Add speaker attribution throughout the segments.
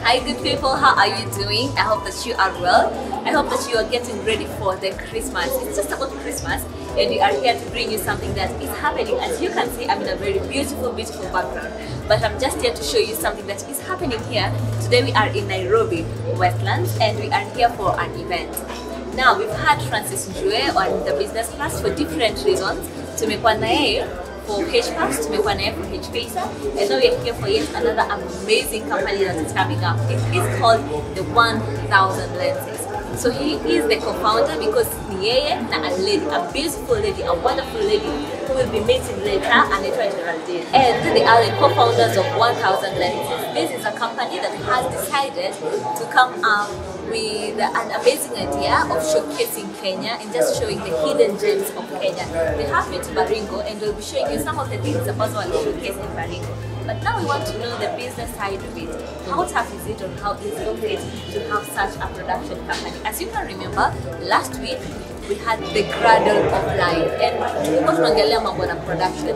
Speaker 1: Hi good people, how are you doing? I hope that you are well. I hope that you are getting ready for the Christmas. It's just about Christmas and we are here to bring you something that is happening. As you can see, I'm in a very beautiful background, but I'm just here to show you something that is happening here. Today we are in Nairobi, Westlands, and we are here for an event. Now we've had Francis Njue on the business class for different reasons. Tumekuwa na yeye for HPAS, tumekuwa na yeye for HPASA, and now we're here for yet another amazing company that is coming up. It is called the 1000 Lenses. So he is the co-founder because ni yeye na a lady, a beautiful lady, a wonderful lady who will be meeting later, Anita Geraldine. And they are the co-founders of 1000 Lenses. This is a company that has decided to come up with an amazing idea of showcasing Kenya and just showing the hidden gems of Kenya. They have been to Baringo and we'll be showing you some of the things about what they showcase in Baringo. But now we want to know the business side of it. How tough is it or how easy is it to have such a production company? As you can remember, last week we had the Cradle of Life and we got Mangalia Mambona production,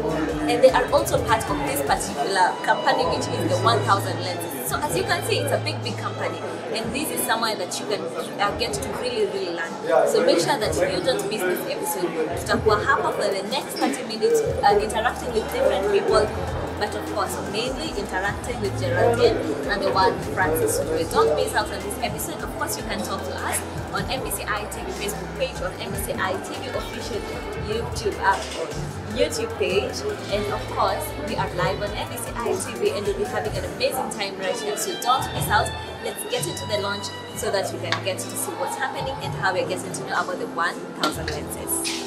Speaker 1: and they are also part of this particular company which is the 1000 Lenses. So as you can see, it's a big company, and this is somewhere that you can get to really learn. So make sure that you don't miss this episode. Tutakuwa hapa for the next 30 minutes interacting with different people, but of course mainly interacting with Geraldine and the one Francis Njue. Don't miss out on this episode. Of course you can talk to us on MBCI TV Facebook page or MBCI TV official YouTube page, and of course we are live on MBCI TV and we'll be having an amazing time right here, so don't miss out. Let's get into the launch so that we can get to see what's happening and how we're getting to know about the 1000 Lenses.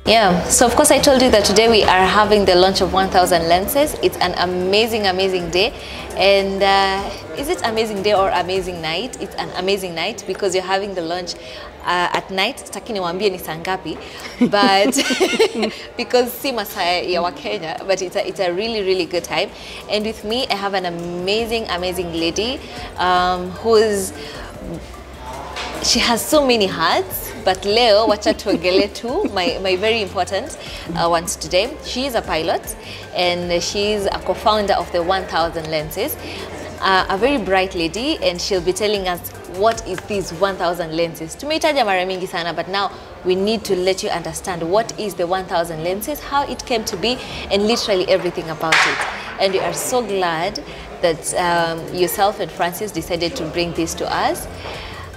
Speaker 1: Yeah, so of course I told you that today we are having the launch of 1000 Lenses. It's an amazing day, and is it amazing day or amazing night? It's an amazing night because you're having the launch at night. Sitaki niwaambie ni saa ngapi, but because si masaa ya wa Kenya, but it's a really good time. And with me I have an amazing lady she has so many hats, but leo wacha tuongele tu my very important ones today. She is a pilot and she's a co-founder of the 1000 Lenses, a very bright lady, and she'll be telling us what is these 1000 Lenses. Tumeitaja mara mingi sana, but now we need to let you understand what is the 1000 Lenses, how it came to be, and literally everything about it. And we are so glad that yourself and Francis decided to bring this to us.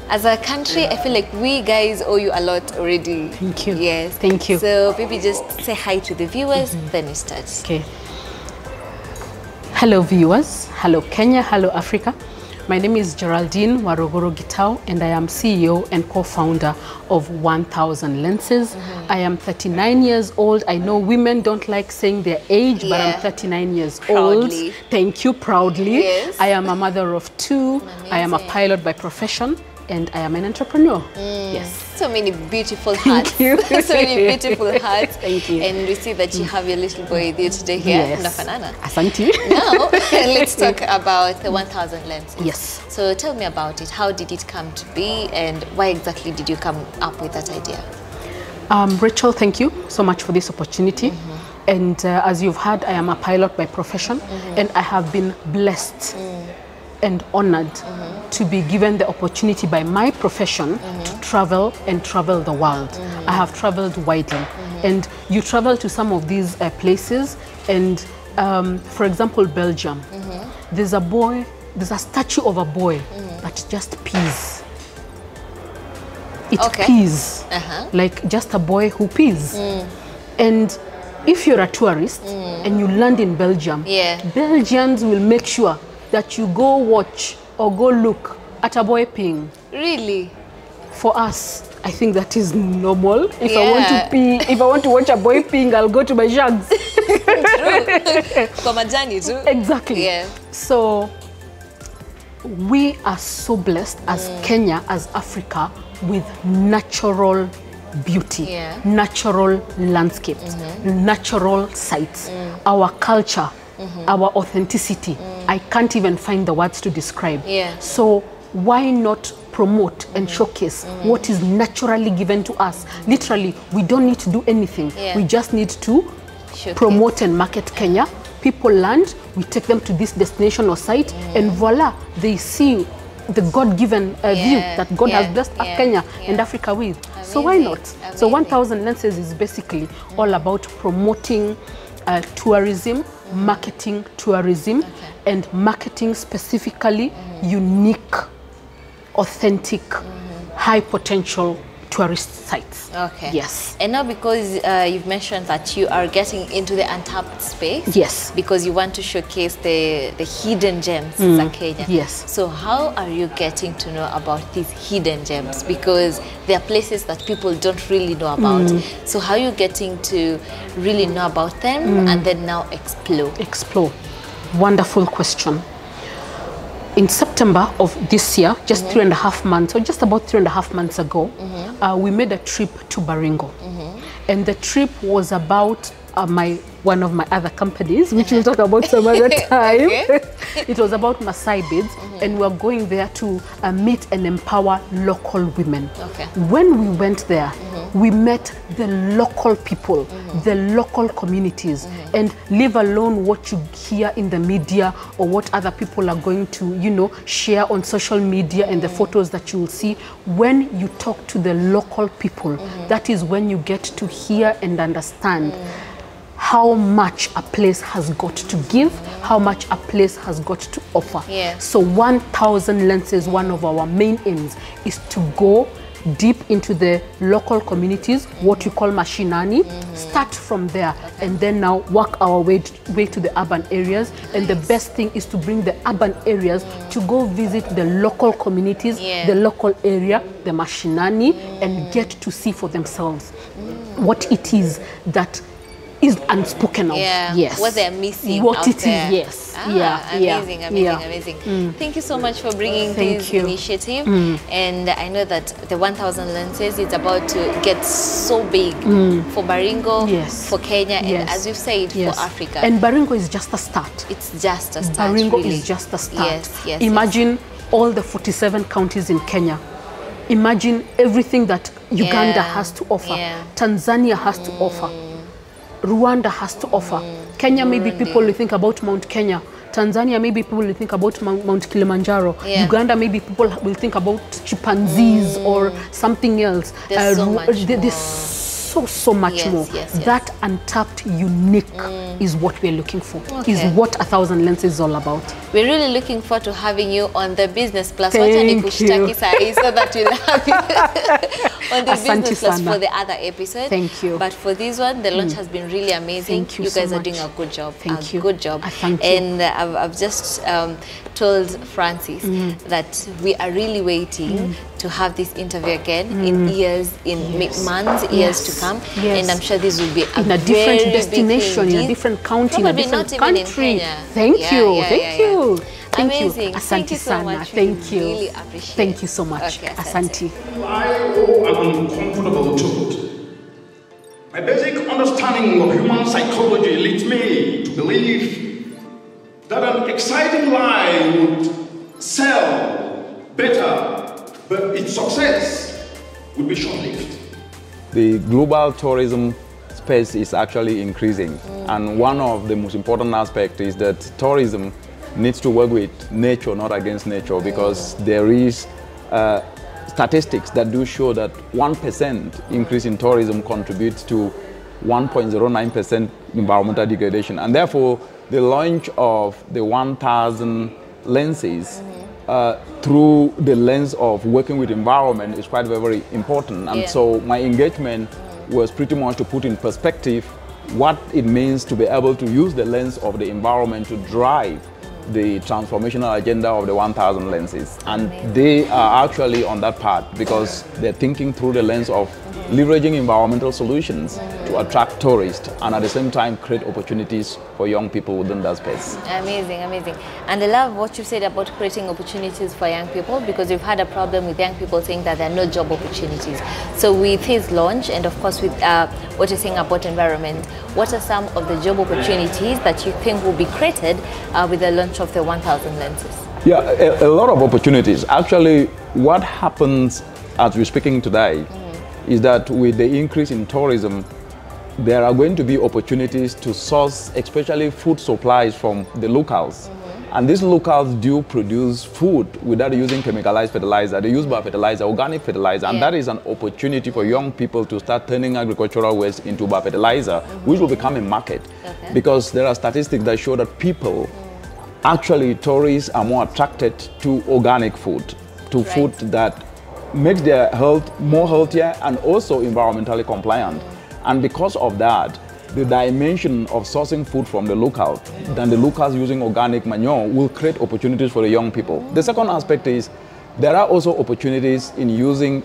Speaker 1: As a country, I feel like we guys owe you a lot already.
Speaker 2: Thank you.
Speaker 1: Yes.
Speaker 2: Thank you.
Speaker 1: So maybe just say hi to the viewers, then we start.
Speaker 2: Okay. Hello viewers. Hello Kenya. Hello Africa. My name is Geraldine Warogoro Gitau and I am CEO and co-founder of 1000 Lenses. I am 39 years old. I know women don't like saying their age, but I'm 39 years
Speaker 1: Proudly.
Speaker 2: old. Thank you, proudly.
Speaker 1: Yes.
Speaker 2: I am a mother of 2.
Speaker 1: Amazing.
Speaker 2: I am a pilot by profession and I am an entrepreneur. Yes.
Speaker 1: So many beautiful hats.
Speaker 2: Thank you.
Speaker 1: So many beautiful hats.
Speaker 2: Thank you.
Speaker 1: And we see that you have your little boy with you today here.
Speaker 2: Yes.
Speaker 1: Nafanana.
Speaker 2: Asante.
Speaker 1: Now, let's talk about the 1000 Lenses.
Speaker 2: Yes.
Speaker 1: So tell me about it. How did it come to be and why exactly did you come up with that idea?
Speaker 2: Rachel, thank you so much for this opportunity. And as you've heard, I am a pilot by profession and I have been blessed and honored to be given the opportunity by my profession to travel the world. I have traveled widely, and you travel to some of these places, and for example, Belgium, there's a statue of a boy that just pees. It pees, like just a boy who pees. And if you're a tourist and you land in Belgium, Belgians will make sure that you go watch or go look at a boy peeing. Really? For us, I think that is normal. If I want to pee, if I want to watch a boy peeing, I'll go to my shags.
Speaker 1: True.
Speaker 2: Exactly.
Speaker 1: Yeah.
Speaker 2: So we are so blessed as Kenya, as Africa, with natural beauty, natural landscapes, natural sites, our culture, our authenticity. I can't even find the words to describe. So why not promote and showcase what is naturally given to us? Literally, we don't need to do anything. We just need to promote and market Kenya. People land, we take them to this destination or site, and voila, they see the God-given view that God has blessed Kenya and Africa with. Amazing. So why not? Amazing. So 1000 Lenses is basically all about promoting tourism, marketing tourism, and marketing specifically unique, authentic, high potential tourist sites.
Speaker 1: Okay.
Speaker 2: Yes.
Speaker 1: And now because you've mentioned that you are getting into the untapped space.
Speaker 2: Yes.
Speaker 1: Because you want to showcase the hidden gems in Kenya.
Speaker 2: Yes.
Speaker 1: So how are you getting to know about these hidden gems? Because there are places that people don't really know about. So how are you getting to really know about them and then now explore? Explore.
Speaker 2: Wonderful question. In September of this year, just 3.5 months, or just about 3.5 months ago, we made a trip to Baringo. And the trip was about one of my other companies, which we'll talk about some other time. It was about Maasai beads, and we were going there to meet and empower local women. When we went there, we met the local people, the local communities, and leave alone what you hear in the media or what other people are going to, you know, share on social media and the photos that you will see. When you talk to the local people, that is when you get to hear and understand how much a place has got to give, how much a place has got to offer. So 1000 Lenses, one of our main aims is to go deep into the local communities, what we call mashinani, start from there, and then now work our way to the urban areas. And the best thing is to bring the urban areas to go visit the local communities, the local area, the mashinani, and get to see for themselves what it is that is unspoken of. Yes.
Speaker 1: What they're missing
Speaker 2: what
Speaker 1: out
Speaker 2: it
Speaker 1: there.
Speaker 2: Is, yes.
Speaker 1: Amazing, amazing. Thank you so much for bringing this initiative. And I know that the 1000 Lenses is about to get so big for Baringo, for Kenya, and as you've said, for Africa.
Speaker 2: And Baringo is just a start.
Speaker 1: It's just a start.
Speaker 2: Baringo
Speaker 1: really.
Speaker 2: is just a start. Imagine all the 47 counties in Kenya. Imagine everything that Uganda has to offer, Tanzania has to offer, Rwanda has to offer. Kenya, maybe people will think about Mount Kenya. Tanzania, maybe people will think about Mount Kilimanjaro. Uganda, maybe people will think about chimpanzees or something else.
Speaker 1: There's so much more.
Speaker 2: So much more. That untapped, unique is what we're looking for. Is what 1000 Lenses is all about.
Speaker 1: We're really looking forward to having you on the Business Plus.
Speaker 2: Thank you.
Speaker 1: So that we'll have you on the Business Plus for the other episode.
Speaker 2: Thank you.
Speaker 1: But for this one, the launch has been really amazing.
Speaker 2: Thank you.
Speaker 1: You guys
Speaker 2: so
Speaker 1: are
Speaker 2: much.
Speaker 1: doing a good job.
Speaker 2: Thank you.
Speaker 1: Good job.
Speaker 2: Thank you.
Speaker 1: And I've just told Francis that we are really waiting to have this interview again in years, months, years to come. And I'm sure this will be
Speaker 2: in a different destination, in a different county,
Speaker 1: probably
Speaker 2: in a different
Speaker 1: not
Speaker 2: country.
Speaker 1: Even in Kenya.
Speaker 2: Thank you. Thank you.
Speaker 1: Amazing.
Speaker 2: Asante
Speaker 1: Thank you so
Speaker 2: sana.
Speaker 1: much.
Speaker 2: Thank you.
Speaker 1: Really appreciate.
Speaker 2: Thank you so much.
Speaker 1: Okay,
Speaker 2: Asante.
Speaker 3: I owe an uncomfortable truth. My basic understanding of human psychology leads me to believe that an exciting lie would sell better, but its success would be short-lived.
Speaker 4: The global tourism space is actually increasing, and one of the most important aspects is that tourism needs to work with nature, not against nature, because there is statistics that do show that 1% increase in tourism contributes to 1.09% environmental degradation. And therefore, the launch of the 1000 Lenses through the lens of working with environment is quite very important. And so my engagement was pretty much to put in perspective what it means to be able to use the lens of the environment to drive the transformational agenda of the 1000 Lenses. And they are actually on that path because they're thinking through the lens of leveraging environmental solutions to attract tourists and at the same time create opportunities for young people within that space.
Speaker 1: Amazing, amazing. And I love what you said about creating opportunities for young people, because we've had a problem with young people saying that there are no job opportunities. So with his launch, and of course with what you're saying about environment, what are some of the job opportunities that you think will be created with the launch of the 1000 lenses?
Speaker 4: Yeah, a lot of opportunities. Actually, what happens as we're speaking today is that with the increase in tourism, there are going to be opportunities to source especially food supplies from the locals. And these locals do produce food without using chemicalized fertilizer. They use biofertilizer, organic fertilizer, and that is an opportunity for young people to start turning agricultural waste into biofertilizer, which will become a market. Because there are statistics that show that people, actually tourists are more attracted to organic food, to food that makes their health more healthier and also environmentally compliant. And because of that, the dimension of sourcing food from the local than the locals using organic manure will create opportunities for the young people. The second aspect is there are also opportunities in using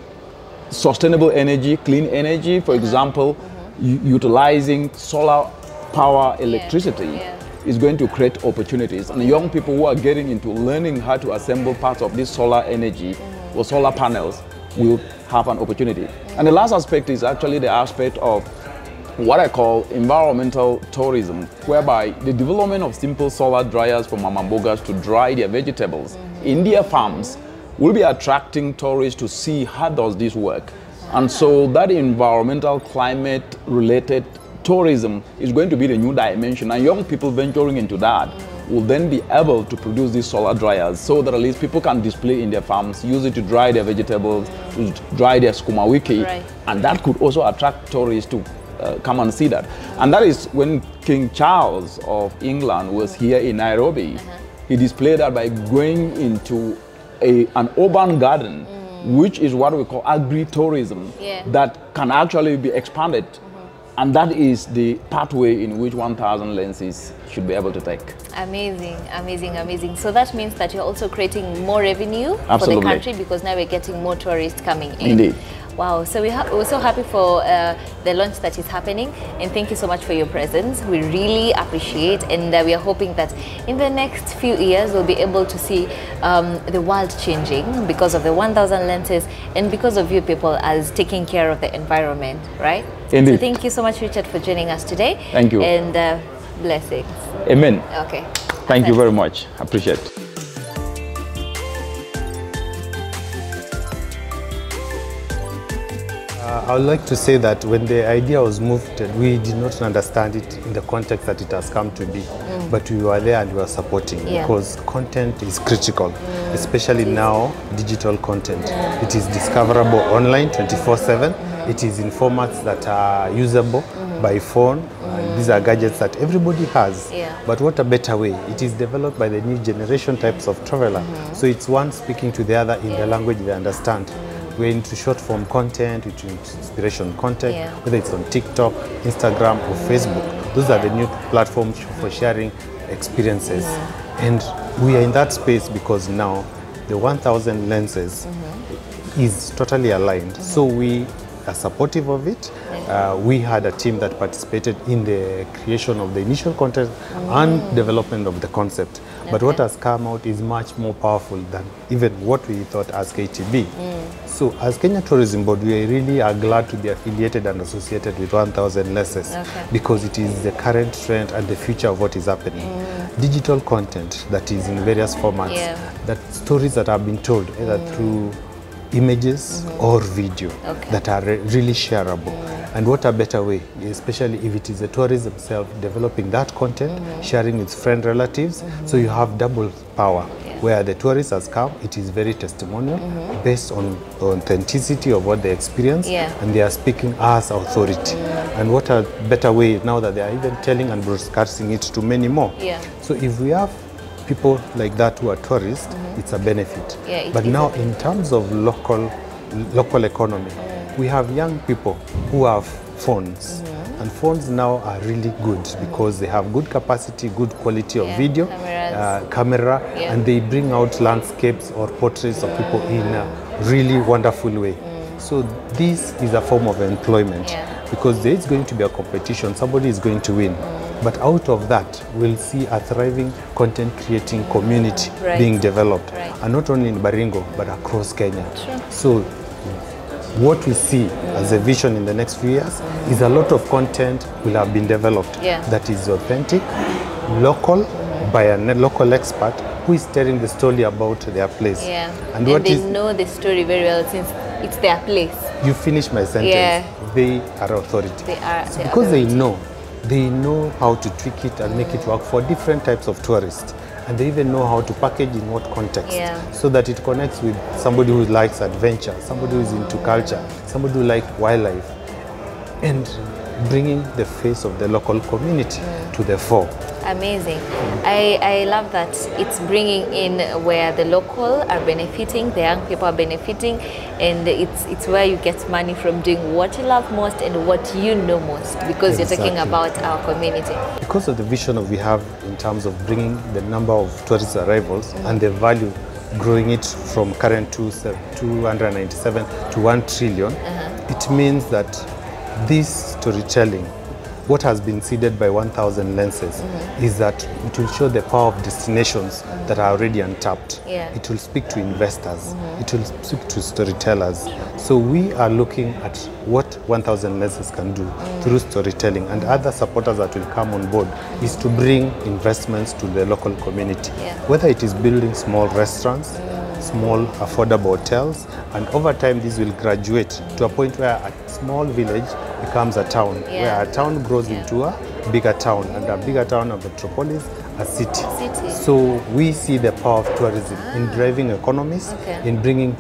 Speaker 4: sustainable energy, clean energy, for example, utilizing solar power electricity is going to create opportunities. And the young people who are getting into learning how to assemble parts of this solar energy or solar panels will have an opportunity. And the last aspect is actually the aspect of what I call environmental tourism, whereby the development of simple solar dryers for mama mbogas to dry their vegetables in their farms will be attracting tourists to see how does this work. And so that environmental climate related tourism is going to be the new dimension, and young people venturing into that will then be able to produce these solar dryers so that at least people can display in their farms, use it to dry their vegetables, to dry their skuma wiki, and that could also attract tourists to come and see that. And that is when King Charles of England was here in Nairobi. He displayed that by going into an urban garden, which is what we call agri-tourism, that can actually be expanded. And that is the pathway in which 1000 lenses should be able to take.
Speaker 1: Amazing, amazing, amazing. So that means that you're also creating more revenue for the country, because now we're getting more tourists coming in.
Speaker 4: Indeed.
Speaker 1: Wow, so we're so happy for the launch that is happening, and thank you so much for your presence. We really appreciate, and we are hoping that in the next few years we'll be able to see the world changing because of the 1000 lenses and because of you people as taking care of the environment, right?
Speaker 4: Indeed.
Speaker 1: So thank you so much, Richard, for joining us today.
Speaker 4: Thank you.
Speaker 1: And blessings.
Speaker 4: Amen.
Speaker 1: Okay.
Speaker 4: Thank you very much. Appreciate it.
Speaker 5: I would like to say that when the idea was moved, we did not understand it in the context that it has come to be. But we were there and we were supporting because content is critical, especially now, digital content. It is discoverable online 24/7. It is in formats that are usable by phone. These are gadgets that everybody has. But what a better way. It is developed by the new generation types of traveler. So it's one speaking to the other in the language they understand. We're into short form content, into inspiration content, whether it's on TikTok, Instagram, or Facebook. Those are the new platforms for sharing experiences. And we are in that space because now the 1000 lenses is totally aligned. So we are supportive of it. We had a team that participated in the creation of the initial content and development of the concept. But what has come out is much more powerful than even what we thought as KTB. So as Kenya Tourism Board, we really are glad to be affiliated and associated with 1000 lenses because it is the current trend and the future of what is happening. Digital content that is in various formats, that stories that have been told either through images or video that are really shareable. And what a better way, especially if it is the tourism itself developing that content, sharing with friend relatives, so you have double power. Where the tourist has come, it is very testimonial, based on authenticity of what they experience, and they are speaking as authority. And what a better way now that they are even telling and broadcasting it to many more. So if we have people like that who are tourists, it's a benefit. But now in terms of local economy, we have young people who have phones. And phones now are really good because they have good capacity, good quality of video, camera, and they bring out landscapes or portraits of people in a really wonderful way. So this is a form of employment. because there is going to be a competition, somebody is going to win. But out of that, we'll see a thriving content creating community being developed. And not only in Baringo, but across Kenya. So what we see as a vision in the next few years is a lot of content will have been developed that is authentic, local, by a local expert who is telling the story about their place.
Speaker 1: And they know the story very well since it's their place.
Speaker 5: You finish my sentence. They are authority. Because they know how to tweak it and make it work for different types of tourists. And they even know how to package in what context, so that it connects with somebody who likes adventure, somebody who is into culture, somebody who likes wildlife, and bringing the face of the local community to the fore.
Speaker 1: Amazing. I love that it's bringing in where the local are benefiting, the young people are benefiting, and it's where you get money from doing what you love most and what you know most, because you're talking about our community.
Speaker 5: Because of the vision that we have in terms of bringing the number of tourist arrivals and the value, growing it from current 297 to 1 trillion, it means that this storytelling, what has been seeded by 1,000 lenses, is that it will show the power of destinations that are already untapped. It will speak to investors. It will speak to storytellers. So we are looking at what 1,000 lenses can do through storytelling, and other supporters that will come on board is to bring investments to the local community, whether it is building small restaurants, small affordable hotels, and over time this will graduate to a point where a small village becomes a town, where a town grows into a bigger town, and a bigger town, a metropolis, a city. So we see the power of tourism in driving economies, in bringing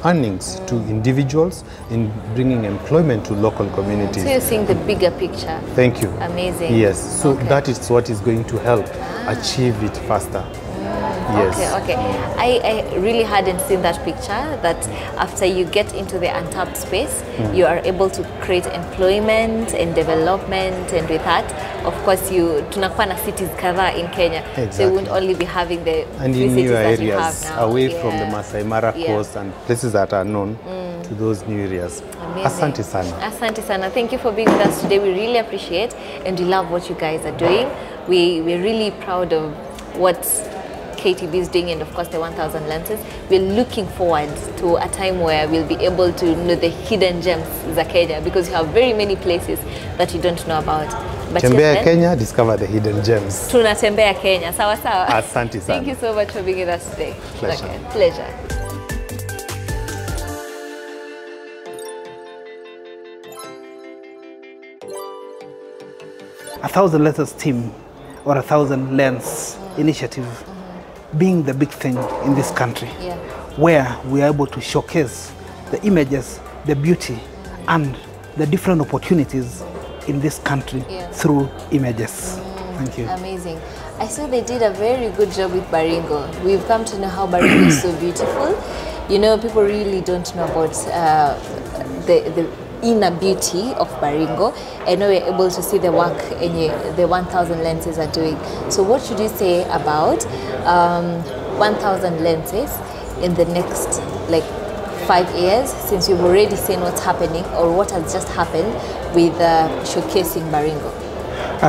Speaker 5: earnings to individuals, in bringing employment to local communities.
Speaker 1: So you're seeing the bigger picture.
Speaker 5: Thank you.
Speaker 1: Amazing.
Speaker 5: Yes, so that is what is going to help achieve it faster. Yes.
Speaker 1: Okay. I really hadn't seen that picture, that after you get into the untapped space, you are able to create employment and development, and with that, of course, tunakuwa na cities kadhaa in Kenya. So you won't only be having the
Speaker 5: and
Speaker 1: three
Speaker 5: in
Speaker 1: cities
Speaker 5: new
Speaker 1: that you have
Speaker 5: areas,
Speaker 1: now.
Speaker 5: away from the Masai Mara coast and places that are known to those new areas.
Speaker 1: Amazing.
Speaker 5: Asante sana.
Speaker 1: Asante sana. Thank you for being with us today. We really appreciate, and we love what you guys are doing. We're really proud of what KTB is doing, and of course the 1,000 lenses. We're looking forward to a time where we'll be able to know the hidden gems za Kenya, because you have very many places that you don't know about. But
Speaker 5: Tembea Kenya, discover the hidden gems.
Speaker 1: Tunatembea Kenya. Sawa sawa.
Speaker 5: Asante sana.
Speaker 1: Thank you so much for being with us today.
Speaker 5: Pleasure.
Speaker 1: Okay. Pleasure.
Speaker 6: A 1,000 Lenses team, or a 1,000 lens initiative, being the big thing in this country, where we are able to showcase the images, the beauty, and the different opportunities in this country through images. Thank you.
Speaker 1: Amazing. I saw they did a very good job with Baringo. We've come to know how Baringo is so beautiful. You know, people really don't know about the inner beauty of Baringo, and now we're able to see the work the 1,000 lenses are doing. So what should you say about 1,000 lenses in the next 5 years, since you've already seen what's happening or what has just happened with showcasing Baringo?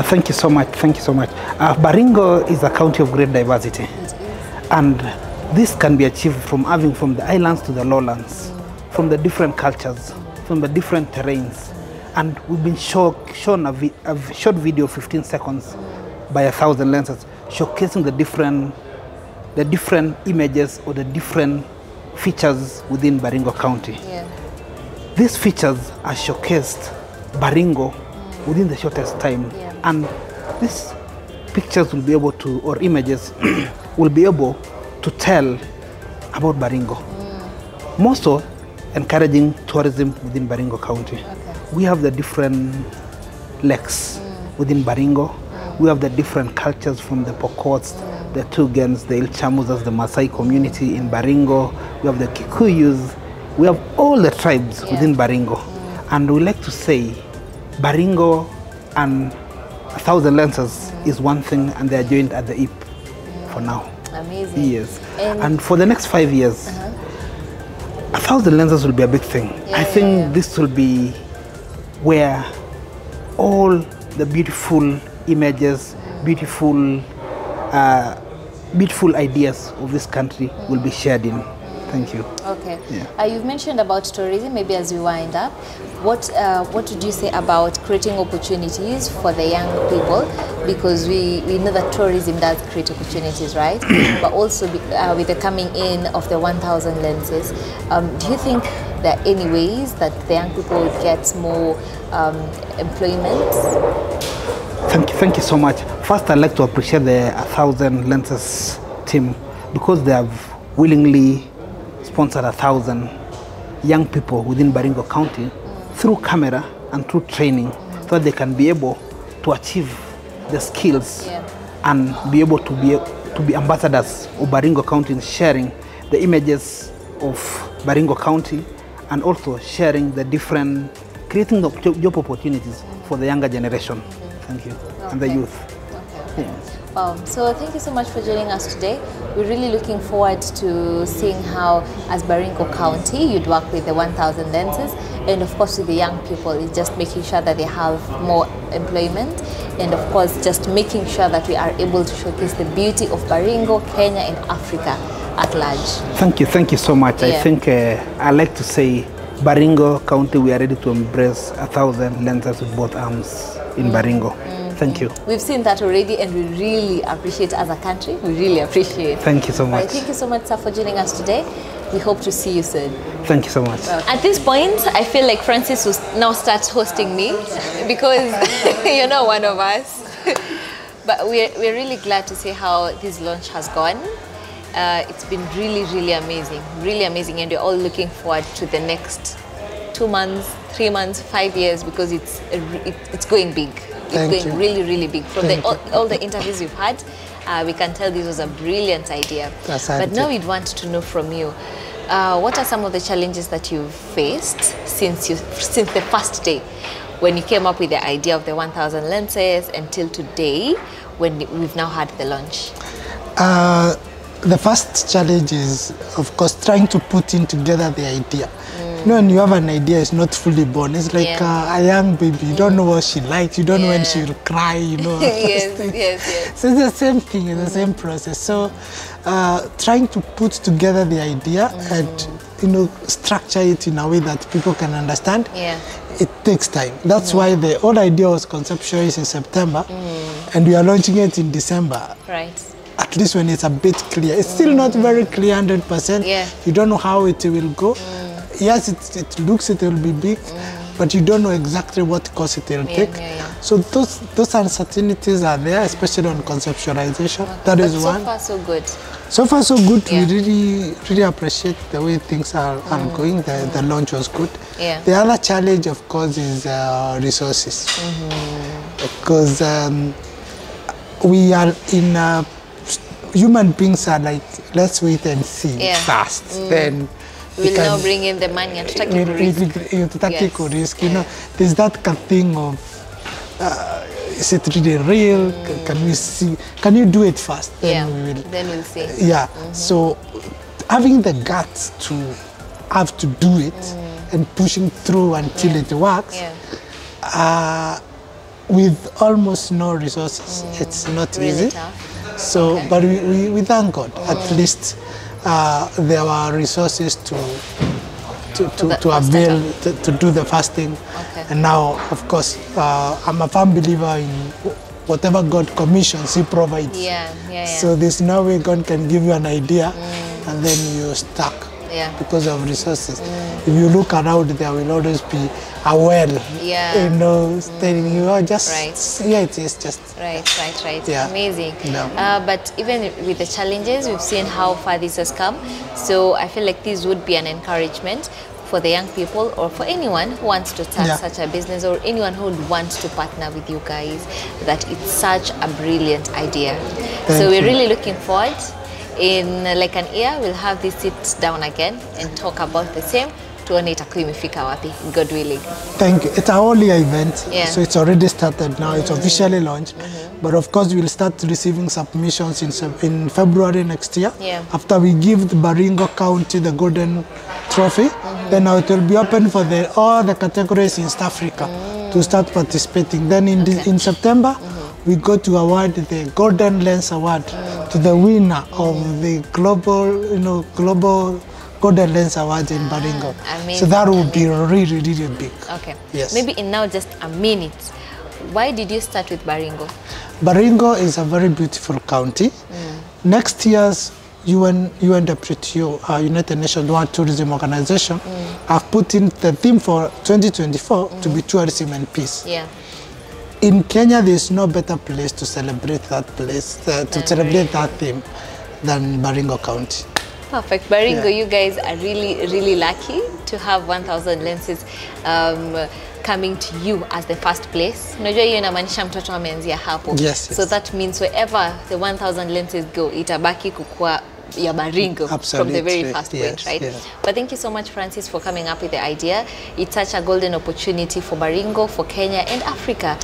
Speaker 6: Thank you so much. Thank you so much. Baringo is a county of great diversity, and this can be achieved from the islands to the lowlands, from the different cultures, from the different terrains. And we've been shown a short video of 15 seconds by 1,000 lenses, showcasing the different images or the different features within Baringo County. These features are showcased Baringo within the shortest time, and these pictures will be able to, or images will be able to tell about Baringo. More so, encouraging tourism within Baringo County. We have the different lakes within Baringo. We have the different cultures from the Pokots, the Tugans, the Ilchamusas, the Maasai community in Baringo. We have the Kikuyus. We have all the tribes within Baringo. And we like to say Baringo and 1,000 lenses is one thing, and they are joined at the hip for now.
Speaker 1: Amazing.
Speaker 6: Yes. And for the next 5 years, 1,000 lenses will be a big thing. I think this will be where all the beautiful images, beautiful ideas of this country will be shared in. Thank you.
Speaker 1: Okay.
Speaker 6: Yeah.
Speaker 1: You've mentioned about tourism. Maybe as we wind up, what would you say about creating opportunities for the young people? Because we know that tourism does create opportunities, right? But also with the coming in of the 1,000 lenses, do you think there are any ways that the young people would get more employment?
Speaker 6: Thank you so much. First, I'd like to appreciate the 1,000 lenses team because they have willingly sponsored 1,000 young people within Baringo County through camera and through training, so that they can be able to achieve the skills and be able to be ambassadors of Baringo County in sharing the images of Baringo County and also sharing the different, creating the job opportunities for the younger generation. Thank you. And the youth.
Speaker 1: Okay. Yes. So thank you so much for joining us today. We're really looking forward to seeing how, as Baringo County, you'd work with the 1,000 lenses, and of course with the young people, it's just making sure that they have more employment, and of course just making sure that we are able to showcase the beauty of Baringo, Kenya, and Africa at large. Thank
Speaker 6: you so much. Yeah. I think I like to say Baringo County, we are ready to embrace 1,000 lenses with both arms in Baringo. Thank you. We've seen that already, and we really appreciate as a country. We really appreciate. Thank you so much. Thank you so much, sir, for joining us today. We hope to see you soon. Thank you so much. At this point, I feel like Francis will now start hosting me because you're not one of us. But we're really glad to see how this launch has gone. It's been really amazing, and we're all looking forward to the next 2 months, 3 months, 5 years, because it's going big. It's going really big. From all the interviews we've had, we can tell this was a brilliant idea. But now we'd want to know from you, what are some of the challenges that you've faced since the first day when you came up with the idea of the 1,000 lenses until today when we've now had the launch?
Speaker 7: The first challenge is, of course, trying to put in together the idea. You know, when you have an idea, it's not fully born. It's like a young baby. You don't know what she likes. You don't know when she will cry, you know. yes. So it's the same thing, it's the same process. So trying to put together the idea and, you know, structure it in a way that people can understand, it takes time. That's why the whole idea was conceptualized in September, and we are launching it in December. Right. At least when it's a bit clear. It's still not very clear 100%. You don't know how it will go. Yes, it looks it will be big, but you don't know exactly what course it will take. So those uncertainties are there, especially on conceptualization. That is one. So far, so good. So far, so good. We really appreciate the way things are going. The launch was good. The other challenge, of course, is resources. Because we are in human beings are like, let's wait and see first. Then we'll now bring in the money and take risk. You know, there's that thing of, is it really real? Can we see? Can you do it first? Then we'll see. So having the guts to have to do it and pushing through until it works, with almost no resources, it's not really easy. Tough. So, but we thank God. At least there were resources to avail to do the fasting. And now, of course, I'm a firm believer in whatever God commissions, He provides. So there's no way God can give you an idea and then you're stuck because of resources. If you look around, there will always be a well, you know, telling you, oh, just, it is just. Right. Amazing. But even with the challenges, we've seen how far this has come. So I feel like this would be an encouragement for the young people or for anyone who wants to start such a business or anyone who wants to partner with you guys, that it's such a brilliant idea. So we're really looking forward. In like an year, we'll have this sit down again and talk about the same,
Speaker 1: tuone itakuwa imefika wapi, God willing.
Speaker 7: Thank you. It's a whole-year event,
Speaker 1: Yeah.
Speaker 7: so it's already started now. It's officially launched, but of course we'll start receiving submissions in February next year.
Speaker 1: Yeah.
Speaker 7: After we give the Baringo County the Golden Trophy, then now it will be open for all the categories in East Africa to start participating. Then in September, we go to award the Golden Lens Award to the winner of the global Golden Lens Award in Baringo.
Speaker 1: Amazing.
Speaker 7: So that will be really, really big.
Speaker 1: Okay.
Speaker 7: Yes.
Speaker 1: Maybe in now just a minute, why did you start with Baringo?
Speaker 7: Baringo is a very beautiful county. Next year's UNWTO, United Nations World Tourism Organization, have put in the theme for 2024 to be tourism and peace.
Speaker 1: Yeah.
Speaker 7: In Kenya, there is no better place to celebrate that theme than Baringo County.
Speaker 1: Perfect. Baringo,
Speaker 7: Yeah.
Speaker 1: you guys are really, really lucky to have 1,000 lenses coming to you as the first place. Unajua hiyo inamaanisha mtoto ameanzia hapo.
Speaker 7: Yes,
Speaker 1: So
Speaker 7: yes.
Speaker 1: that means wherever the 1,000 lenses go, itabaki kukua ya Baringo from the very
Speaker 7: Absolutely.
Speaker 1: first
Speaker 7: Yes,
Speaker 1: point, right?
Speaker 7: yes.
Speaker 1: But thank you so much, Francis, for coming up with the idea. It's such a golden opportunity for Baringo, for Kenya, and Africa.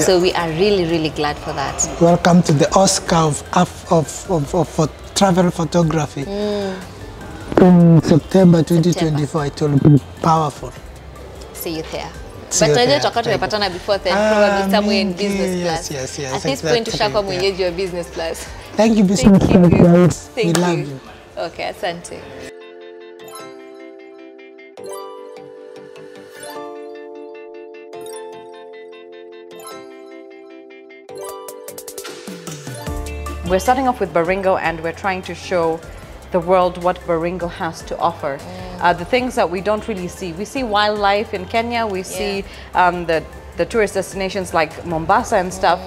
Speaker 1: So we are really, really glad for that.
Speaker 7: Welcome to the Oscar of travel photography. In September 2024, it will be powerful.
Speaker 1: See you there.
Speaker 7: See
Speaker 1: But
Speaker 7: you
Speaker 1: najua
Speaker 7: there.
Speaker 1: tutakuwa
Speaker 7: Thank you.
Speaker 1: tumepatana before then, probably somewhere in
Speaker 7: maybe,
Speaker 1: business
Speaker 7: yes,
Speaker 1: class.
Speaker 7: yes,
Speaker 1: At this point,
Speaker 7: exactly,
Speaker 1: ushakuwa
Speaker 7: yeah.
Speaker 1: mwenyeji wa business class.
Speaker 7: Thank you so
Speaker 1: Thank
Speaker 7: much,
Speaker 1: you.
Speaker 7: guys. We
Speaker 1: Thank
Speaker 7: love
Speaker 1: you.
Speaker 7: you.
Speaker 1: Okay, asante.
Speaker 8: We're starting off with Baringo, and we're trying to show the world what Baringo has to offer. The things that we don't really see. We see wildlife in Kenya, we see the tourist destinations like Mombasa and stuff.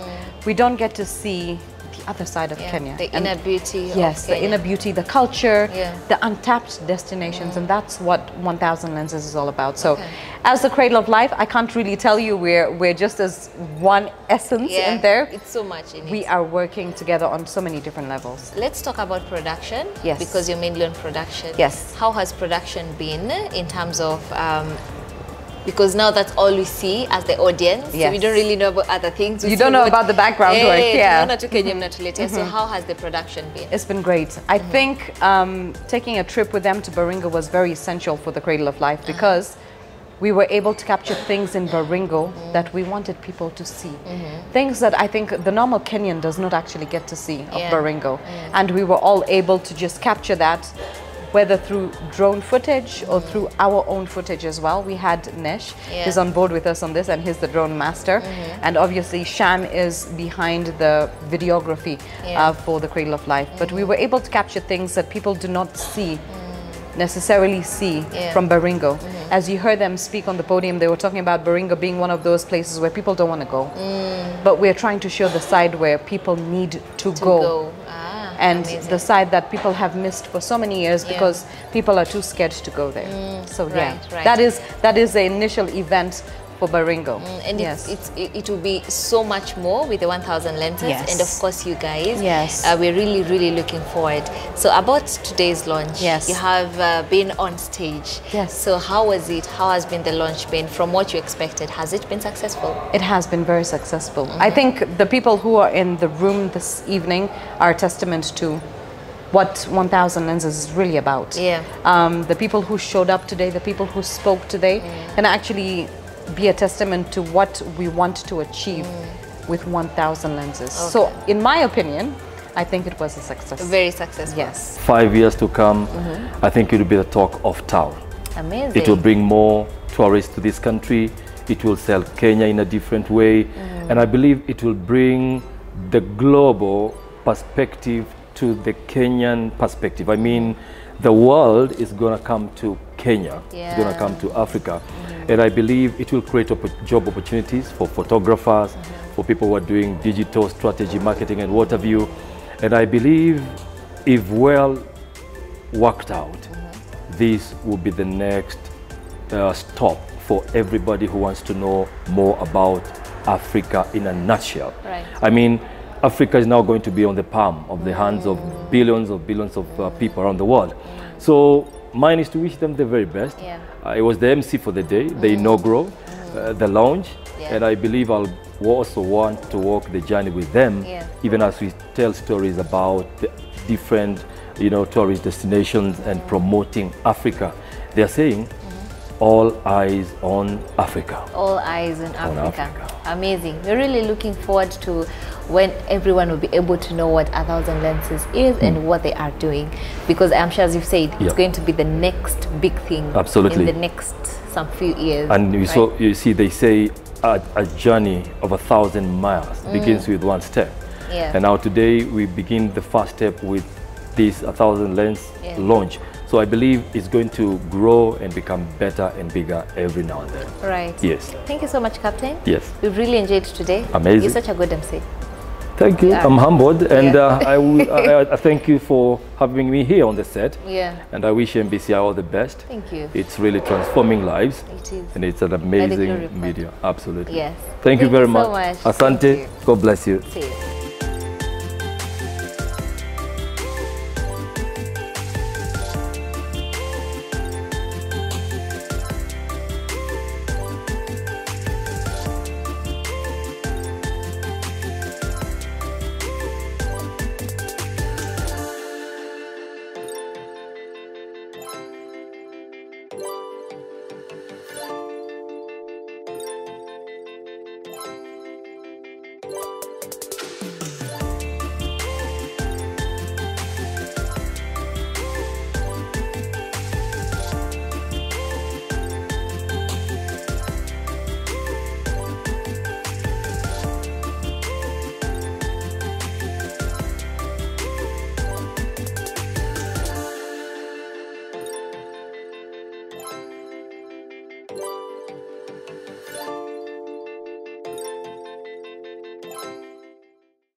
Speaker 8: We don't get to see the other side of Kenya.
Speaker 1: The inner beauty
Speaker 8: Yes,
Speaker 1: of
Speaker 8: the
Speaker 1: Kenya.
Speaker 8: inner beauty, the culture,
Speaker 1: Yeah.
Speaker 8: the untapped destinations, and that's what 1,000 Lenses is all about. So, as the Cradle of Life, I can't really tell you we're just as one essence
Speaker 1: Yeah,
Speaker 8: in there.
Speaker 1: it's so much in it.
Speaker 8: We are working together on so many different levels.
Speaker 1: Let's talk about production.
Speaker 8: Yes.
Speaker 1: Because you're mainly on production.
Speaker 8: Yes.
Speaker 1: How has production been in terms of, because now that's all we see as the audience. So we
Speaker 8: Yes.
Speaker 1: don't really know about other things. We
Speaker 8: You
Speaker 1: see
Speaker 8: don't know
Speaker 1: what-
Speaker 8: about the background work, yeah.
Speaker 1: tunaona tu kenye mnatuletea. So how has the production been?
Speaker 8: It's been great. I think taking a trip with them to Baringo was very essential for the Cradle of Life because we were able to capture things in Baringo that we wanted people to see. Things that I think the normal Kenyan does not actually get to see of
Speaker 1: Yeah.
Speaker 8: Baringo. And we were all able to just capture that, whether through drone footage or through our own footage as well. We had Nesh, he's on board with us on this, and he's the drone master. And obviously Sham is behind the videography for the Cradle of Life. But we were able to capture things that people do not necessarily see from Baringo. As you heard them speak on the podium, they were talking about Baringo being one of those places where people don't want to go. But we're trying to show the side where people need to go. And
Speaker 1: amazing.
Speaker 8: the side that people have missed for so many years because people are too scared to go there. So
Speaker 1: right.
Speaker 8: that is the initial event for Baringo.
Speaker 1: And
Speaker 8: yes.
Speaker 1: it will be so much more with the 1,000 lenses.
Speaker 8: Yes.
Speaker 1: And of course you guys.
Speaker 8: Yes.
Speaker 1: We're really, really looking forward. So about today's launch.
Speaker 8: Yes.
Speaker 1: You have been on stage.
Speaker 8: Yes.
Speaker 1: So how was it? How has been the launch been from what you expected? Has it been successful?
Speaker 8: It has been very successful. I think the people who are in the room this evening are a testament to what 1,000 Lenses is really about.
Speaker 1: Yeah.
Speaker 8: The people who showed up today, the people who spoke today, can actually be a testament to what we want to achieve with 1,000 Lenses. So, in my opinion, I think it was a success.
Speaker 1: Very successful.
Speaker 8: Yes.
Speaker 9: 5 years to come, I think it will be the talk of town.
Speaker 1: Amazing.
Speaker 9: It will bring more tourists to this country. It will sell Kenya in a different way. And I believe it will bring the global perspective to the Kenyan perspective. I mean, the world is going to come to Kenya. It's going to come to Africa. And I believe it will create job opportunities for photographers, for people who are doing digital strategy, marketing, and what have you. And I believe if well worked out, this will be the next stop for everybody who wants to know more about Africa in a nutshell.
Speaker 1: Right.
Speaker 9: I mean, Africa is now going to be on the palm of the hands of billions of people around the world. So mine is to wish them the very best.
Speaker 1: Yeah.
Speaker 9: I was the MC for the day, the inaugural, the launch,
Speaker 1: Yeah.
Speaker 9: and I believe I'll also want to walk the journey with them, even as we tell stories about the different, tourist destinations and promoting Africa. They are saying, all eyes on Africa.
Speaker 1: All eyes on Africa. Amazing. We're really looking forward to when everyone will be able to know what 1,000 Lenses is and what they are doing, because I'm sure, as you've said, it's going to be the next big thing.
Speaker 9: Absolutely.
Speaker 1: In the next some few years.
Speaker 9: And you see, they say a journey of 1,000 miles begins with one step.
Speaker 1: Yeah.
Speaker 9: And now today we begin the first step with this 1,000 Lens launch. So I believe it's going to grow and become better and bigger every now and then.
Speaker 1: Right.
Speaker 9: Yes.
Speaker 1: Thank you so much, Captain.
Speaker 9: Yes.
Speaker 1: We've really enjoyed today.
Speaker 9: Amazing.
Speaker 1: You're such a good MC.
Speaker 9: Thank you. I'm humbled, and I thank you for having me here on the set.
Speaker 1: Yeah.
Speaker 9: And I wish MBCI all the best.
Speaker 1: Thank you.
Speaker 9: It's really transforming lives.
Speaker 1: It is.
Speaker 9: And it's an amazing media. Absolutely.
Speaker 1: Yes.
Speaker 9: Thank you very
Speaker 1: so much.
Speaker 9: Asante. God bless you.
Speaker 1: See you.